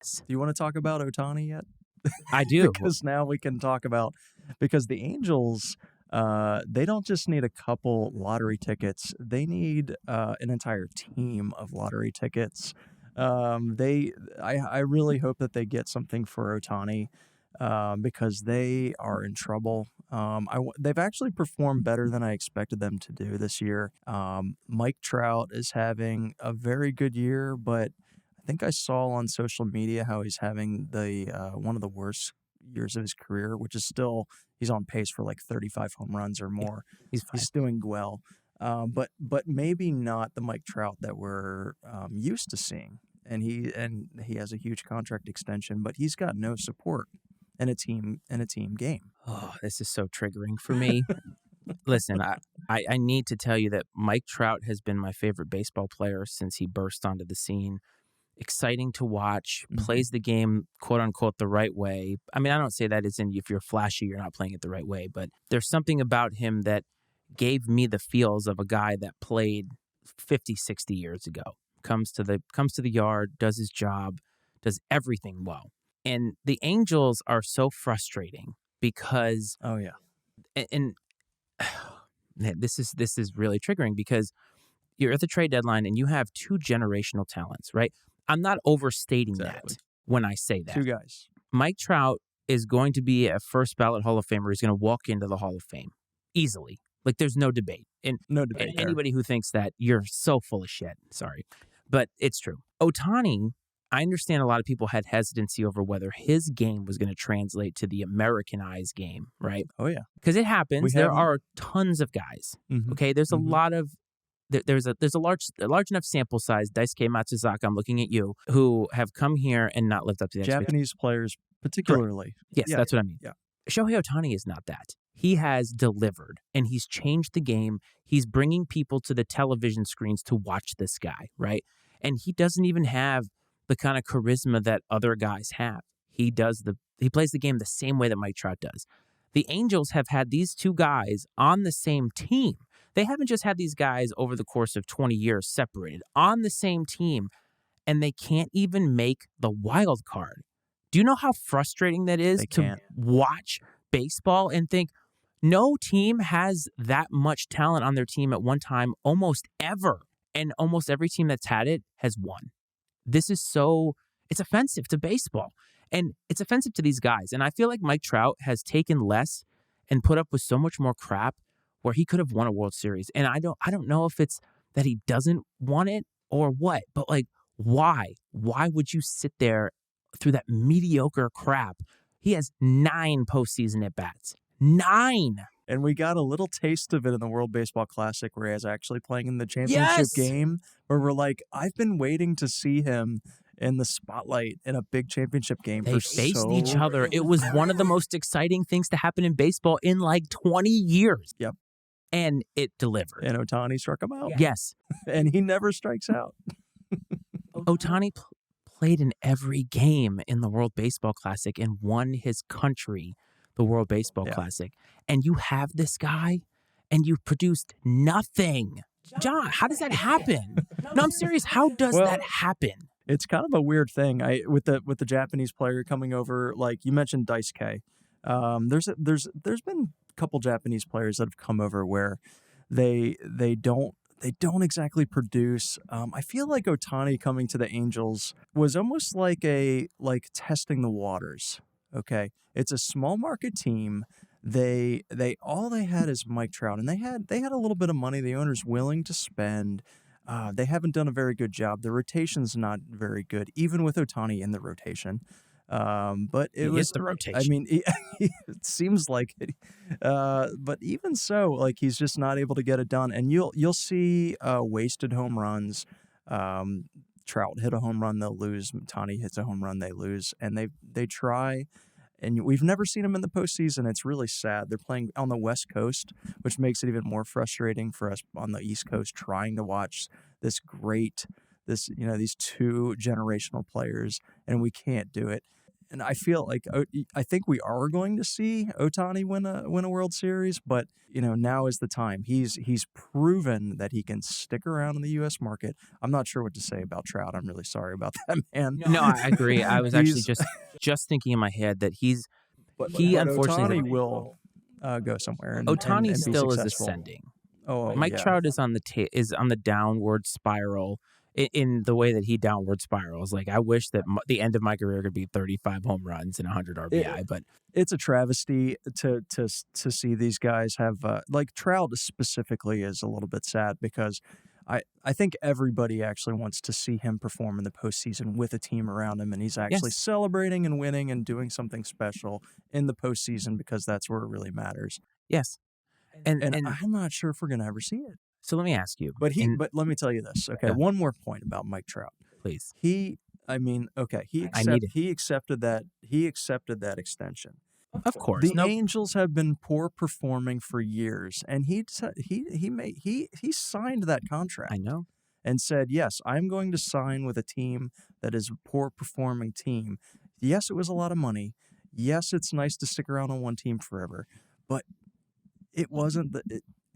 Do you want to talk about Ohtani yet? I do. Because now we can talk about, because the Angels, they don't just need a couple lottery tickets. They need an entire team of lottery tickets. I really hope that they get something for Ohtani, because they are in trouble. They've actually performed better than I expected them to do this year. Mike Trout is having a very good year, but I think I saw on social media how he's having the one of the worst years of his career, which is still, he's on pace for like 35 home runs or more. He's fine. He's doing well, but maybe not the Mike Trout that we're used to seeing. And he has a huge contract extension, but he's got no support in a team game. Oh, this is so triggering for me. Listen, I need to tell you that Mike Trout has been my favorite baseball player since he burst onto the scene. Exciting to watch, plays the game, quote unquote, the right way. I mean, I don't say that as in if you're flashy, you're not playing it the right way, but there's something about him that gave me the feels of a guy that played 50, 60 years ago. Comes to the yard, does his job, does everything well. And the Angels are so frustrating because and this is really triggering because you're at the trade deadline and you have two generational talents, right? I'm not overstating that when I say that. Two guys. Mike Trout is going to be a first ballot Hall of Famer. He's going to walk into the Hall of Fame easily. Like, there's no debate. And no debate. And anybody who thinks that, you're so full of shit. Sorry. But it's true. Ohtani, I understand a lot of people had hesitancy over whether his game was going to translate to the Americanized game, right? Oh, yeah. Because it happens. There are tons of guys. Okay? There's a lot of there's a large enough sample size, Daisuke Matsuzaka, I'm looking at you, who have come here and not lived up to the expectations. Japanese players particularly. Yes, that's what I mean. Yeah. Shohei Ohtani is not that. He has delivered, and he's changed the game. He's bringing people to the television screens to watch this guy, right? And he doesn't even have the kind of charisma that other guys have. He plays the game the same way that Mike Trout does. The Angels have had these two guys on the same team. They haven't just had these guys over the course of 20 years separated on the same team, and they can't even make the wild card. Do you know how frustrating that is to watch baseball and think no team has that much talent on their team at one time almost ever, and almost every team that's had it has won? This is it's offensive to baseball, and it's offensive to these guys. And I feel like Mike Trout has taken less and put up with so much more crap where he could have won a World Series. And I don't know if it's that he doesn't want it or what, but like, why? Why would you sit there through that mediocre crap? He has 9 postseason at-bats. 9! And we got a little taste of it in the World Baseball Classic where he was actually playing in the championship game, where we're like, I've been waiting to see him in the spotlight in a big championship game. They faced each other. It was one of the most exciting things to happen in baseball in like 20 years. Yep. And it delivered. And Ohtani struck him out. Yes. And he never strikes out. Ohtani played in every game in the World Baseball Classic and won his country the World Baseball Classic. And you have this guy and you've produced nothing. John, how does that happen? No, I'm serious. How does that happen? It's kind of a weird thing. With the Japanese player coming over, like you mentioned Daisuke. There's been a couple Japanese players that have come over where they don't exactly produce. I feel like Ohtani coming to the Angels was almost like testing the waters. Okay, it's a small market team. All they had is Mike Trout, and they had a little bit of money. The owner's willing to spend. They haven't done a very good job. The rotation's not very good, even with Ohtani in the rotation. But it was the rotation. I mean, it seems like it. But even so, like, he's just not able to get it done. And you'll see wasted home runs. Trout hit a home run, they'll lose. Ohtani hits a home run, they lose. And they try. And we've never seen them in the postseason. It's really sad. They're playing on the West Coast, which makes it even more frustrating for us on the East Coast trying to watch these two generational players, and we can't do it. and I feel like I think we are going to see Ohtani win a World Series, but now is the time. He's proven that he can stick around in the U.S. market. I'm not sure what to say about Trout. I'm really sorry about that, man. No, I agree. I was actually He's just thinking in my head that he but unfortunately Ohtani will go somewhere and Ohtani be still is successful. ascending. Oh, Mike yeah. Trout is on the downward spiral in the way that he downward spirals. Like, I wish that the end of my career could be 35 home runs and 100 RBI, but it's a travesty to see these guys have like Trout specifically is a little bit sad because I think everybody actually wants to see him perform in the postseason with a team around him, and he's actually celebrating and winning and doing something special in the postseason because that's where it really matters. Yes. And I'm not sure if we're going to ever see it. So let me ask you. But let me tell you this. Okay, one more point about Mike Trout. Please. He accepted that extension. Of course. The Angels have been poor performing for years, and he signed that contract. I know. And said, yes, I'm going to sign with a team that is a poor performing team. Yes, it was a lot of money. Yes, it's nice to stick around on one team forever, but it wasn't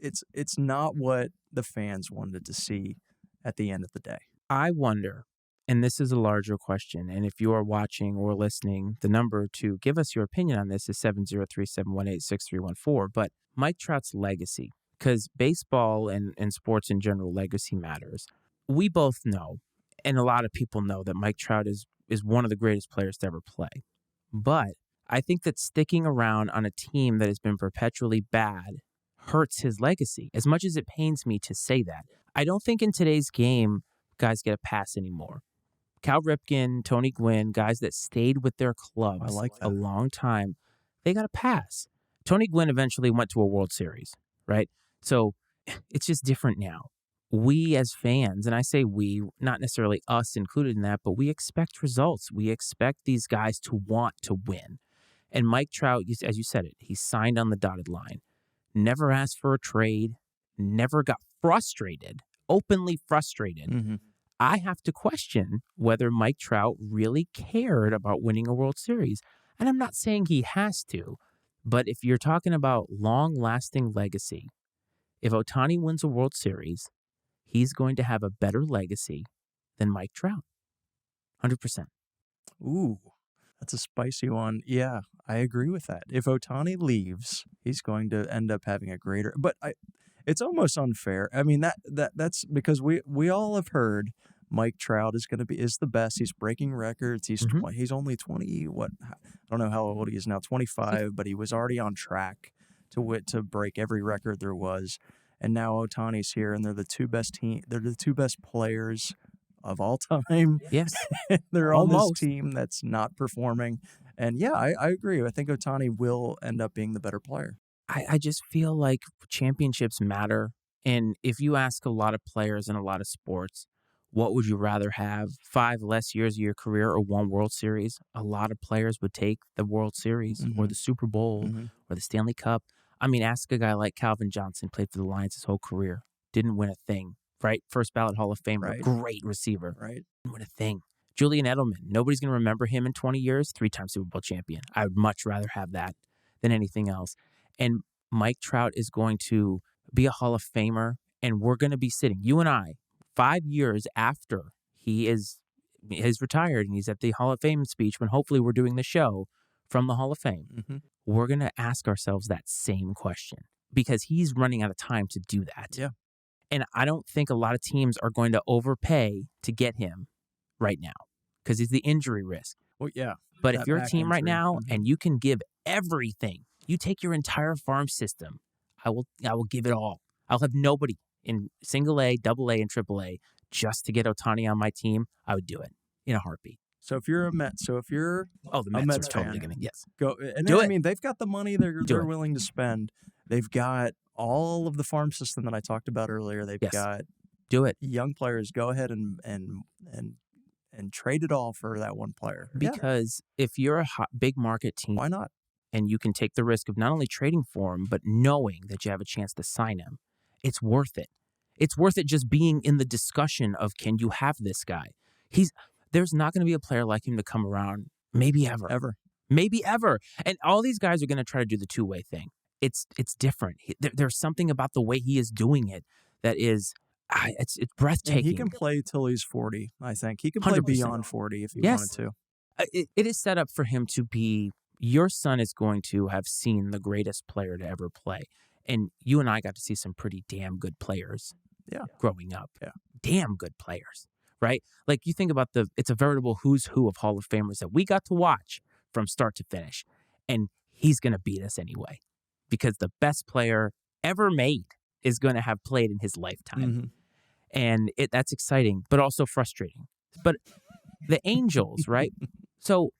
it's not what the fans wanted to see at the end of the day. I wonder, and this is a larger question, and if you are watching or listening, the number to give us your opinion on this is 703-718-6314. But Mike Trout's legacy, because baseball and sports in general, legacy matters. We both know, and a lot of people know, that Mike Trout is one of the greatest players to ever play. But I think that sticking around on a team that has been perpetually bad hurts his legacy, as much as it pains me to say that. I don't think in today's game guys get a pass anymore. Cal Ripken, Tony Gwynn, guys that stayed with their clubs a long time, they got a pass. Tony Gwynn eventually went to a World Series, right? So it's just different now. We as fans, and I say we, not necessarily us included in that, but we expect results. We expect these guys to want to win. And Mike Trout, as you said it, he signed on the dotted line. Never asked for a trade, never got frustrated, openly frustrated. Mm-hmm. I have to question whether Mike Trout really cared about winning a World Series. And I'm not saying he has to, but if you're talking about long-lasting legacy, if Ohtani wins a World Series, he's going to have a better legacy than Mike Trout. 100%. Ooh, that's a spicy one. Yeah, I agree with that. If Ohtani leaves, he's going to end up having a greater. But it's almost unfair. I mean, that's because we all have heard Mike Trout is the best. He's breaking records. He's he's only 20. What, I don't know how old he is now. 25, but he was already on track to break every record there was. And now Ohtani's here, and they're the two best players of all time. Yes. They're on this team that's not performing. And yeah, I agree. I think Ohtani will end up being the better player. I just feel like championships matter. And if you ask a lot of players in a lot of sports, what would you rather have, 5 less years of your career or 1 World Series? A lot of players would take the World Series or the Super Bowl or the Stanley Cup. I mean, ask a guy like Calvin Johnson, played for the Lions his whole career, didn't win a thing, right? First ballot Hall of Famer, great receiver, right? Didn't win a thing. Julian Edelman, nobody's going to remember him in 20 years, 3-time Super Bowl champion. I would much rather have that than anything else. And Mike Trout is going to be a Hall of Famer, and we're going to be sitting, you and I, 5 years after he's retired and he's at the Hall of Fame speech, when hopefully we're doing the show from the Hall of Fame, we're going to ask ourselves that same question because he's running out of time to do that. Yeah. And I don't think a lot of teams are going to overpay to get him right now because it's the injury risk. Well, yeah. But if you're a team right now and you can give everything, you take your entire farm system, I will give it all. I'll have nobody in single A, double A, and triple A just to get Ohtani on my team. I would do it in a heartbeat. So if you're a Met, the Mets are totally going to go. And I mean, they've got the money they're willing to spend. They've got all of the farm system that I talked about earlier. They've got young players. Go ahead and trade it all for that one player. Because if you're a big market team, why not? And you can take the risk of not only trading for him, but knowing that you have a chance to sign him. It's worth it. It's worth it just being in the discussion of, can you have this guy? There's not going to be a player like him to come around maybe ever. Ever. Maybe ever. And all these guys are going to try to do the two-way thing. It's different. There's something about the way he is doing it that is, it's breathtaking. And he can play till he's 40, I think. He can play 100%. beyond 40 if he wanted to. It is set up for him to be, your son is going to have seen the greatest player to ever play. And you and I got to see some pretty damn good players growing up. Yeah. Damn good players, right? Like you think about it's a veritable who's who of Hall of Famers that we got to watch from start to finish. And he's going to beat us anyway because the best player ever made is going to have played in his lifetime. Mm-hmm. And that's exciting, but also frustrating. But the Angels, right? So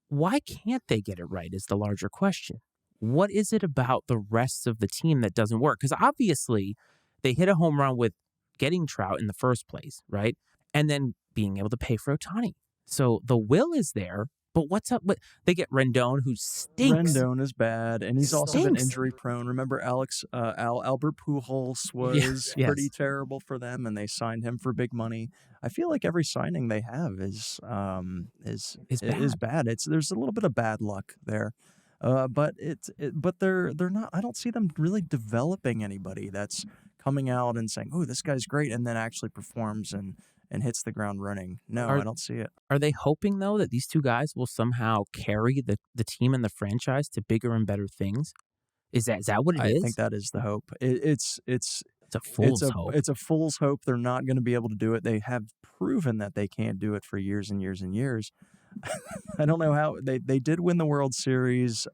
why can't they get it right is the larger question. What is it about the rest of the team that doesn't work? Because obviously they hit a home run with getting Trout in the first place, right? And then being able to pay for Ohtani. So the will is there, but what's up with, they get Rendon, who stinks. Rendon is bad, and he's also been injury prone. Remember Albert Pujols was pretty terrible for them, and they signed him for big money. I feel like every signing they have is bad. There's a little bit of bad luck there. But they're not. I don't see them really developing anybody that's coming out and saying, "Oh, this guy's great," and then actually performs and hits the ground running. No, I don't see it. Are they hoping though that these two guys will somehow carry the team and the franchise to bigger and better things? Is that what it is? I think that is the hope. It's a fool's hope. It's a fool's hope. They're not going to be able to do it. They have proven that they can't do it for years and years and years. I don't know how they did win the World Series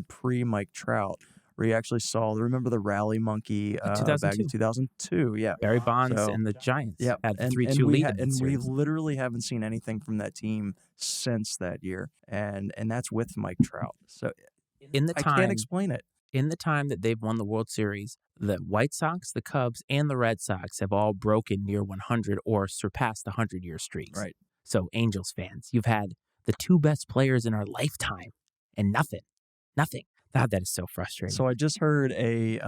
pre Mike Trout, where you actually saw. Remember the rally monkey back in 2002? Yeah, Barry Bonds and the Giants had the 3-2 lead. And we literally haven't seen anything from that team since that year, and that's with Mike Trout. So I can't explain it. In the time that they've won the World Series, the White Sox, the Cubs, and the Red Sox have all broken near 100 or surpassed 100-year streaks. Right. So, Angels fans, you've had the two best players in our lifetime and nothing. God, that is so frustrating. So I just heard a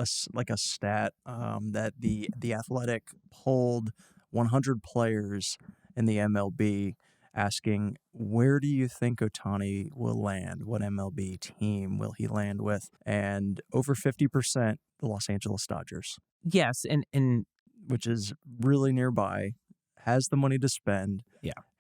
stat that the Athletic polled 100 players in the MLB, asking, where do you think Ohtani will land? What MLB team will he land with? And over 50%, the Los Angeles Dodgers. Yes, and which is really nearby, has the money to spend,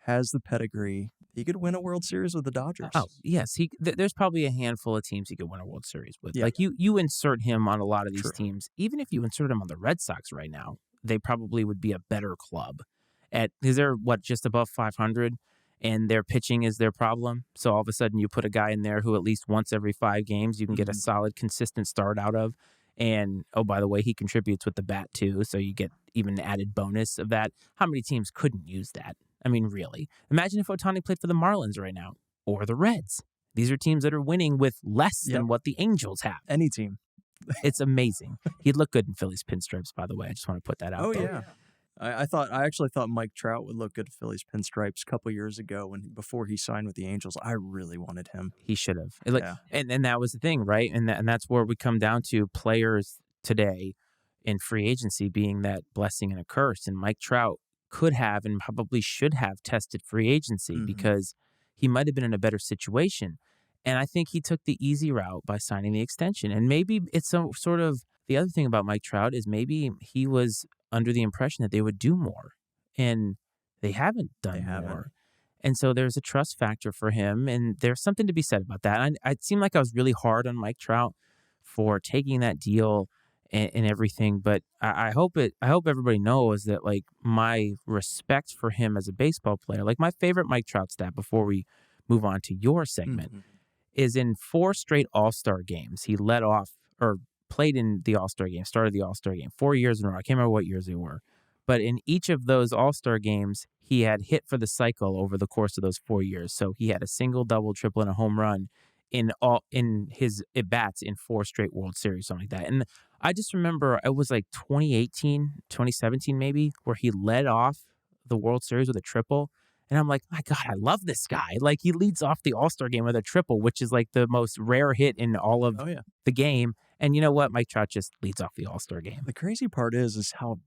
has the pedigree. He could win a World Series with the Dodgers. Oh, yes. There's probably a handful of teams he could win a World Series with. Yeah. Like you insert him on a lot of these teams. Even if you insert him on the Red Sox right now, they probably would be a better club. Because they're, just above 500, and their pitching is their problem. So all of a sudden you put a guy in there who at least once every 5 games you can get a solid, consistent start out of. And, oh, by the way, he contributes with the bat, too, so you get even an added bonus of that. How many teams couldn't use that? I mean, really. Imagine if Ohtani played for the Marlins right now, or the Reds. These are teams that are winning with less than what the Angels have. Any team. It's amazing. He'd look good in Phillies pinstripes, by the way. I just want to put that out there. Yeah. I actually thought Mike Trout would look good at Phillies pinstripes a couple years ago before he signed with the Angels. I really wanted him. He should have. And that was the thing, right? And that's where we come down to players today in free agency being that blessing and a curse. And Mike Trout could have and probably should have tested free agency because he might have been in a better situation. And I think he took the easy route by signing the extension. And maybe it's a sort of the other thing about Mike Trout is maybe he was under the impression that they would do more, and they haven't done more. And so there's a trust factor for him, and there's something to be said about that. It seemed like I was really hard on Mike Trout for taking that deal and everything, but I hope everybody knows that, like, my respect for him as a baseball player, like my favorite Mike Trout stat before we move on to your segment, is in 4 straight All-Star games, he led off or played in the All-Star game, started the All-Star game 4 years in a row. I can't remember what years they were. But in each of those All-Star games, he had hit for the cycle over the course of those 4 years. So he had a single, double, triple, and a home run in his at-bats in 4 straight World Series, something like that. And I just remember it was like 2018, 2017 maybe, where he led off the World Series with a triple. And I'm like, my God, I love this guy. Like, he leads off the All-Star game with a triple, which is like the most rare hit in all of the game. And you know what? Mike Trout just leads off the All-Star game. The crazy part is how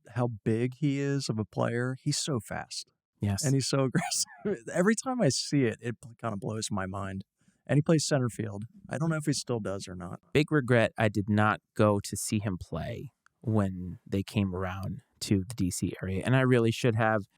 big he is of a player. He's so fast. Yes. And he's so aggressive. Every time I see it, it kind of blows my mind. And he plays center field. I don't know if he still does or not. Big regret, I did not go to see him play when they came around to the DC area, and I really should have.